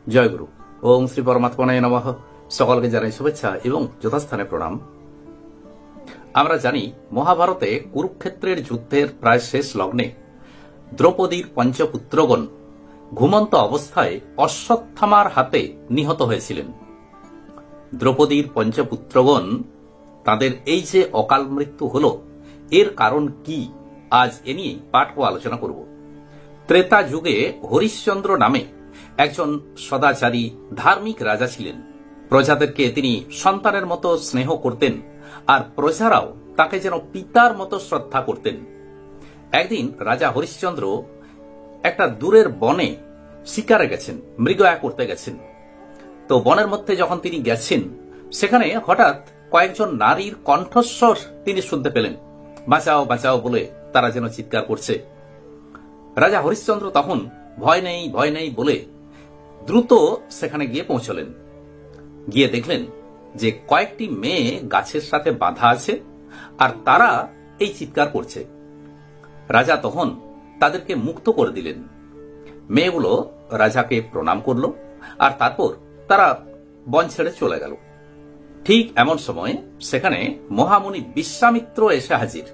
জয় গুরু। ওম শ্রী পরমাত্মনায় নমঃ। সকলকে জানাই শুভেচ্ছা এবং যথাস্থানে প্রণাম। আমরা জানি মহাভারতে কুরুক্ষেত্রের যুদ্ধের প্রায় শেষ লগ্নে দ্রৌপদীর পঞ্চপুত্রগণ ঘুমন্ত অবস্থায় অশ্বত্থামার হাতে নিহত হয়েছিলেন। দ্রৌপদীর পঞ্চপুত্রগণ তাদের এই যে অকাল মৃত্যু হল, এর কারণ কি, আজ এ নিয়ে পাঠ ও আলোচনা করব। ত্রেতা যুগে হরিশ্চন্দ্র নামে একজন সদাচারী ধার্মিক রাজা ছিলেন। প্রজাদেরকে তিনি সন্তানের মতো স্নেহ করতেন, আর প্রজারাও তাকে যেন পিতার মতো শ্রদ্ধা করতেন। একদিন রাজা হরিশ্চন্দ্র একটা দূরের বনে শিকারে গেছেন, মৃগয়া করতে গেছেন। তো বনের মধ্যে যখন তিনি গেছেন, সেখানে হঠাৎ কয়েকজন নারীর কণ্ঠস্বর তিনি শুনতে পেলেন। বাঁচাও বাঁচাও বলে তারা যেন চিৎকার করছে। রাজা হরিশ্চন্দ্র তখন ভয় নেই ভয় নেই বলে দ্রুত সেখানে গিয়ে পৌঁছলেন। গিয়ে দেখলেন যে কয়েকটি মেয়ে গাছের সাথে বাঁধা আছে, আর তারা এই চিৎকার করছে। রাজা তখন তাদেরকে মুক্ত করে দিলেন। মেয়েগুলো রাজাকে প্রণাম করল, আর তারপর তারা বন ছেড়ে চলে গেল। ঠিক এমন সময় সেখানে মহামুনি বিশ্বামিত্র এসে হাজির।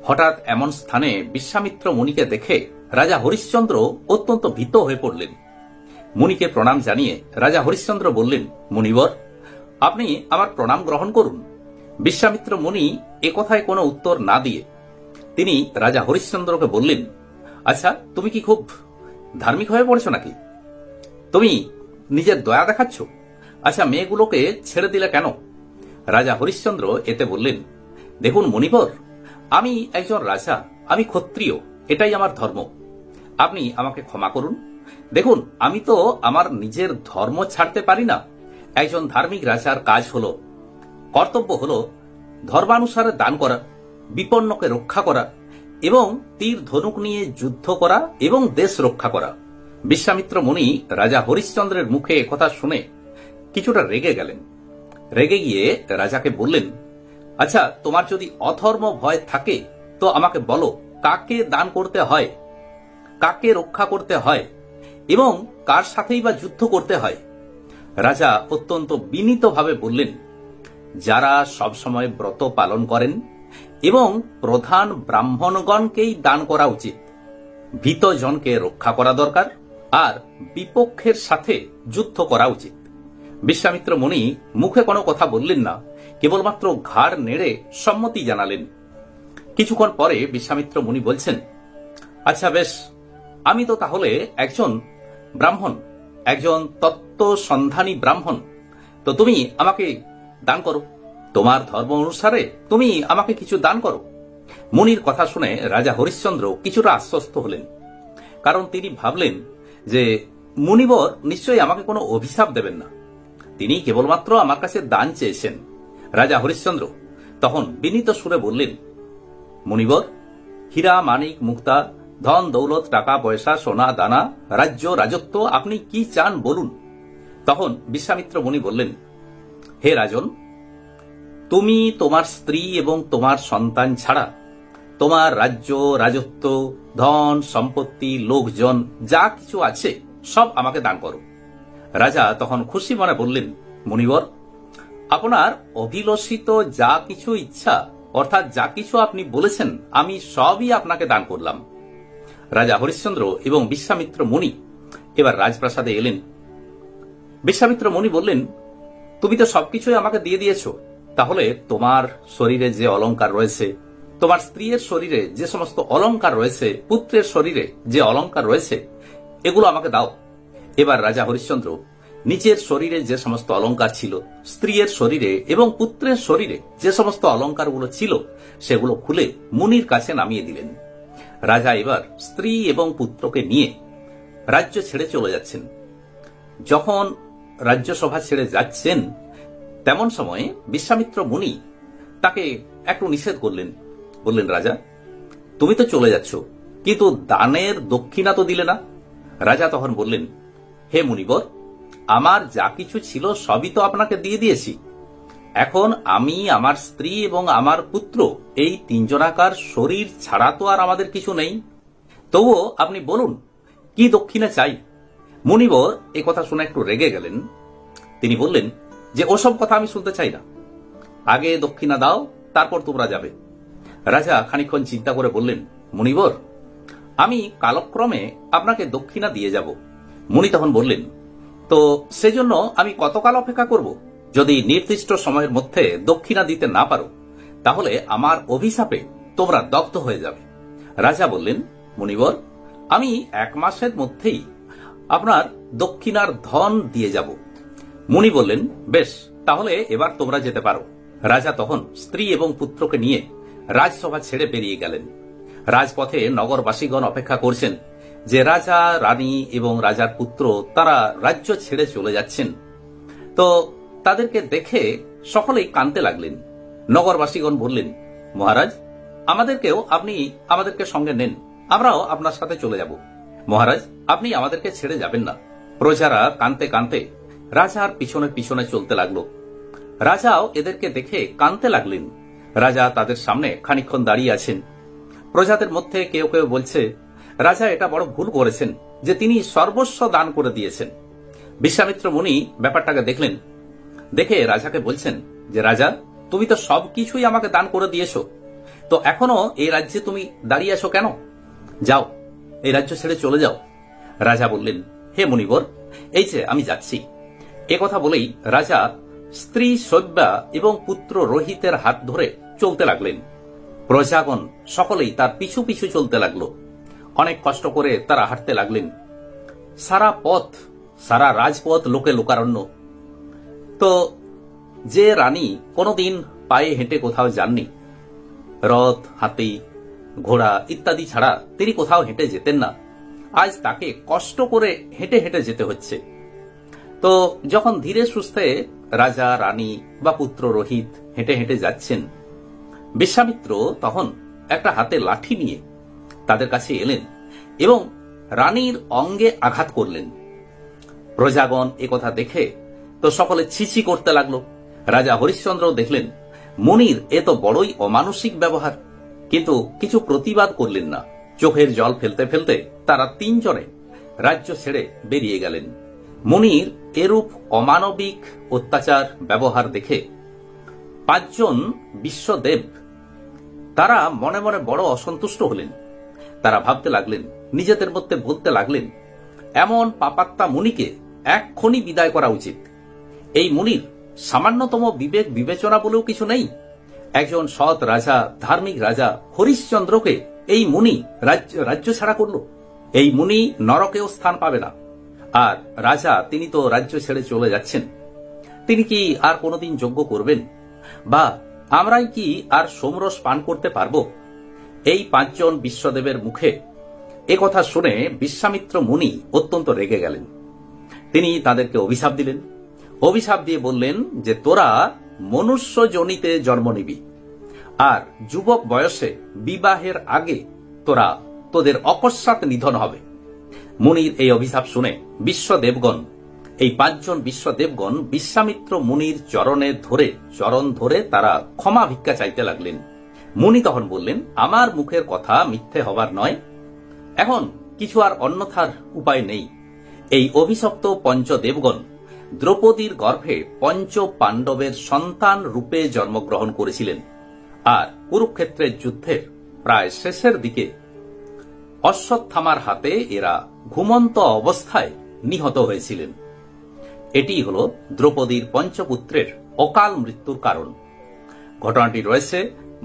হঠাৎ এমন স্থানে বিশ্বামিত্র মুনিকে দেখে রাজা হরিশ্চন্দ্র অত্যন্ত ভীত হয়ে পড়লেন। মুনিকে প্রণাম জানিয়ে রাজা হরিশ্চন্দ্র বললেন, মুনিবর, আপনি আমার প্রণাম গ্রহণ করুন। বিশ্বামিত্র মুনি এ কথায় কোনো উত্তর না দিয়ে তিনি রাজা হরিশ্চন্দ্রকে বললেন, আচ্ছা, তুমি কি খুব ধার্মিক হয়ে পড়েছ নাকি? তুমি নিজের দয়া দেখাচ্ছ? আচ্ছা, মেয়েগুলোকে ছেড়ে দিলে কেন? রাজা হরিশ্চন্দ্র এতে বললেন, দেখুন মুনিবর, আমি একজন রাজা, আমি ক্ষত্রিয়, এটাই আমার ধর্ম। আপনি আমাকে ক্ষমা করুন। দেখুন, আমি তো আমার নিজের ধর্ম ছাড়তে পারি না। একজন ধার্মিক রাজার কাজ হলো, কর্তব্য হলো ধর্মানুসারে দান করা, বিপন্নকে রক্ষা করা এবং তীর ধনুক নিয়ে যুদ্ধ করা এবং দেশ রক্ষা করা। বিশ্বামিত্র মুনি রাজা হরিশ্চন্দ্রের মুখে কথা শুনে কিছুটা রেগে গেলেন। রেগে গিয়ে রাজাকে বললেন, আচ্ছা, তোমার যদি অধর্ম ভয় থাকে তো আমাকে বলো, কাকে দান করতে হয়, কাকে রক্ষা করতে হয় এবং কার সাথেই বা যুদ্ধ করতে হয়? রাজা অত্যন্ত বিনীতভাবে বললেন, যারা সবসময় ব্রত পালন করেন এবং প্রধান ব্রাহ্মণগণকেই দান করা উচিত। ভীতজনকে রক্ষা করা দরকার, আর বিপক্ষের সাথে যুদ্ধ করা উচিত। বিশ্বামিত্র মুনি মুখে কোনো কথা বললেন না, কেবলমাত্র ঘাড় নেড়ে সম্মতি জানালেন। কিছুক্ষণ পরে বিশ্বামিত্র মুনি বলছেন, আচ্ছা বেশ, আমি তো তাহলে একজন ব্রাহ্মণ, একজন তত্ত্ব সন্ধানী ব্রাহ্মণ, তো তুমি আমাকে দান করো। তোমার ধর্ম অনুসারে তুমি আমাকে কিছু দান করো। মুনির কথা শুনে রাজা হরিশ্চন্দ্র কিছুটা আশ্বস্ত হলেন, কারণ তিনি ভাবলেন যে মুনিবর নিশ্চয়ই আমাকে কোনো অভিশাপ দেবেন না, তিনি কেবলমাত্র আমার কাছে দান চেয়েছেন। রাজা হরিশ্চন্দ্র তখন বিনীত সুরে বললেন, মুনিবর, হীরা মানিক মুক্তা, ধন দৌলত, টাকা পয়সা, সোনা দানা, রাজ্য রাজত্ব, আপনি কি চান বলুন। তখন বিশ্বামিত্র মুনি বললেন, হে রাজন, তুমি তোমার স্ত্রী এবং তোমার সন্তান ছাড়া তোমার রাজ্য রাজত্ব, ধন সম্পত্তি, লোকজন যা কিছু আছে সব আমাকে দান করো। রাজা তখন খুশি মনে বললেন, মুনিবর, আপনার অভিলষিত যা কিছু ইচ্ছা, অর্থাৎ যা কিছু আপনি বলেছেন, আমি সবই আপনাকে দান করলাম। রাজা হরিশ্চন্দ্র এবং বিশ্বামিত্র মুনি এবার রাজপ্রাসাদে এলেন। বিশ্বামিত্র মুনি বললেন, তুমি তো সবকিছুই আমাকে দিয়ে দিয়েছ, তাহলে তোমার শরীরে যে অলংকার রয়েছে, তোমার স্ত্রীর শরীরে যে সমস্ত অলংকার রয়েছে, পুত্রের শরীরে যে অলংকার রয়েছে, এগুলো আমাকে দাও। এবার রাজা হরিশ্চন্দ্র নিজের শরীরে যে সমস্ত অলংকার ছিল, স্ত্রীর শরীরে এবং পুত্রের শরীরে যে সমস্ত অলংকারগুলো ছিল, সেগুলো খুলে মুনির কাছে নামিয়ে দিলেন। রাজা এবার স্ত্রী এবং পুত্রকে নিয়ে রাজ্য ছেড়ে চলে যাচ্ছেন। যখন রাজ্যসভা ছেড়ে যাচ্ছেন, তেমন সময়ে বিশ্বামিত্র মুনি তাকে একটু নিষেধ করলেন। বললেন, রাজা, তুমি তো চলে যাচ্ছ, কিন্তু দানের দক্ষিণা তো দিলে না। রাজা তখন বললেন, হে মুনিবর, আমার যা কিছু ছিল সবই তো আপনাকে দিয়ে দিয়েছি। এখন আমি, আমার স্ত্রী এবং আমার পুত্র, এই তিনজনাকার শরীর ছাড়া তো আর আমাদের কিছু নেই। তবুও আপনি বলুন, কি দক্ষিণা চাই? মুনিবর এ কথা শুনে একটু রেগে গেলেন। তিনি বললেন যে ওসব কথা আমি শুনতে চাই না, আগে দক্ষিণা দাও, তারপর তোমরা যাবে। রাজা খানিকক্ষণ চিন্তা করে বললেন, মুনিবর, আমি কালক্রমে আপনাকে দক্ষিণা দিয়ে যাব। মুনি তখন বললেন, তো সেজন্য আমি কতকাল অপেক্ষা করব? যদি নির্দিষ্ট সময়ের মধ্যে দক্ষিণা দিতে না পারো, তাহলে আমার অভিশাপে তোমরা দগ্ধ হয়ে যাবে। রাজা বললেন, মুনিবর, আমি 1 মাসের মধ্যেই আপনার দক্ষিণার ধন দিয়ে যাব। মুনি বললেন, বেশ, তাহলে এবার তোমরা যেতে পারো। রাজা তখন স্ত্রী এবং পুত্রকে নিয়ে রাজসভা ছেড়ে বেরিয়ে গেলেন। রাজপথে নগরবাসীগণ অপেক্ষা করছেন যে রাজা, রানী এবং রাজার পুত্র তারা রাজ্য ছেড়ে চলে যাচ্ছেন। তো তাদেরকে দেখে সকলেই কাঁদতে লাগলেন। নগরবাসীগণ বললেন, মহারাজ, আমাদেরকেও আপনি আমাদেরকে সঙ্গে নেন, আমরাও আপনার সাথে চলে যাব। মহারাজ, আপনি আমাদেরকে ছেড়ে যাবেন না। প্রজারা কাঁদতে কাঁদতে রাজার পিছনে পিছনে চলতে লাগলো। রাজাও এদেরকে দেখে কাঁদতে লাগলেন। রাজা তাদের সামনে খানিকক্ষণ দাঁড়িয়ে আছেন। প্রজাদের মধ্যে কেউ কেউ বলছে, রাজা এটা বড় ভুল করেছেন যে তিনি সর্বস্ব দান করে দিয়েছেন। বিশ্বামিত্র মুনি ব্যাপারটাকে দেখলেন, দেখে রাজাকে বলছেন যে রাজা, তুমি তো সবকিছুই আমাকে দান করে দিয়েছো, তো এখনো এই রাজ্যে তুমি দাঁড়িয়ে আছো কেন? যাও, এই রাজ্য ছেড়ে চলে যাও। রাজা বললেন, হে মুনিবর, এই যে আমি যাচ্ছি। এ কথা বলেই রাজা স্ত্রী সব্যা এবং পুত্র রোহিতের হাত ধরে চলতে লাগলেন। প্রজাগণ সকলেই তার পিছু পিছু চলতে লাগলো। অনেক কষ্ট করে তারা হাঁটতে লাগলেন। সারা পথ, সারা রাজপথ লোকে লোকারণ্য। তো যে রানী কোনোদিন পায়ে হেঁটে কোথাও যাননি, রথ, হাতি, ঘোড়া ইত্যাদি ছাড়া তিনি কোথাও হেঁটে যেতেন না, আজ তাকে কষ্ট করে হেঁটে হেঁটে যেতে হচ্ছে। তো যখন ধীরে সুস্থে রাজা, রানী বা পুত্র রোহিত হেঁটে হেঁটে যাচ্ছেন, বিশ্বামিত্র তখন একটা হাতে লাঠি নিয়ে তাদের কাছে এলেন এবং রানীর অঙ্গে আঘাত করলেন। প্রজাগণ একথা দেখে তো সকলে ছিছি করতে লাগলো। রাজা হরিশ্চন্দ্র দেখলেন মুনির এ তো বড়ই অমানসিক ব্যবহার, কিন্তু কিছু প্রতিবাদ করলেন না। চোখের জল ফেলতে ফেলতে তারা 3 জনে রাজ্য ছেড়ে বেরিয়ে গেলেন। মুনির এরূপ অমানবিক অত্যাচার ব্যবহার দেখে 5 জন বিশ্বদেব তারা মনে মনে বড় অসন্তুষ্ট হলেন। তারা ভাবতে লাগলেন, নিজেদের মধ্যে বলতে লাগলেন, এমন পাপাত্মা মুনিকে এক্ষুনি বিদায় করা উচিত। এই মুনির সামান্যতম বিবেক বিবেচনা বলেও কিছু নেই। একজন সৎ রাজা, ধার্মিক রাজা হরিশ্চন্দ্রকে এই মুনি রাজ্য ছাড়া করল। এই মুনি নরকেও স্থান পাবে না। আর রাজা, তিনি তো রাজ্য ছেড়ে চলে যাচ্ছেন, তিনি কি আর কোনোদিন যজ্ঞ করবেন? বা আমরাই কি আর সোমরস পান করতে পারব? এই 5 জন বিশ্বদেবের মুখে এ কথা শুনে বিশ্বামিত্র মুনি অত্যন্ত রেগে গেলেন। তিনি তাদেরকে অভিশাপ দিলেন। অভিশাপ দিয়ে বললেন যে তোরা মনুষ্য যোনিতে জন্ম নিবি, আর যুবক বয়সে বিবাহের আগে তোদের অকস্মাৎ নিধন হবে। মুনির এই অভিশাপ শুনে বিশ্বদেবগণ, এই 5 জন বিশ্বদেবগণ বিশ্বামিত্র মুনির চরণ ধরে তারা ক্ষমা ভিক্ষা চাইতে লাগলেন। মুনি তখন বললেন, আমার মুখের কথা মিথ্যে হবার নয়, এখন কিছু আর অন্যথার উপায় নেই। এই অভিশপ্ত পঞ্চদেবগণ দ্রৌপদীর গর্ভে 5 পাণ্ডবের সন্তান রূপে জন্মগ্রহণ করেছিলেন, আর কুরুক্ষেত্রের যুদ্ধের প্রায় শেষের দিকে অশ্বত্থামার হাতে এরা ঘুমন্ত অবস্থায় নিহত হয়েছিলেন। এটি হল দ্রৌপদীর পঞ্চপুত্রের অকাল মৃত্যুর কারণ। ঘটনাটি রয়েছে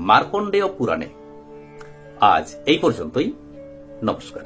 মার্কণ্ডেয় পুরাণে। আজ এই পর্যন্তই। নমস্কার।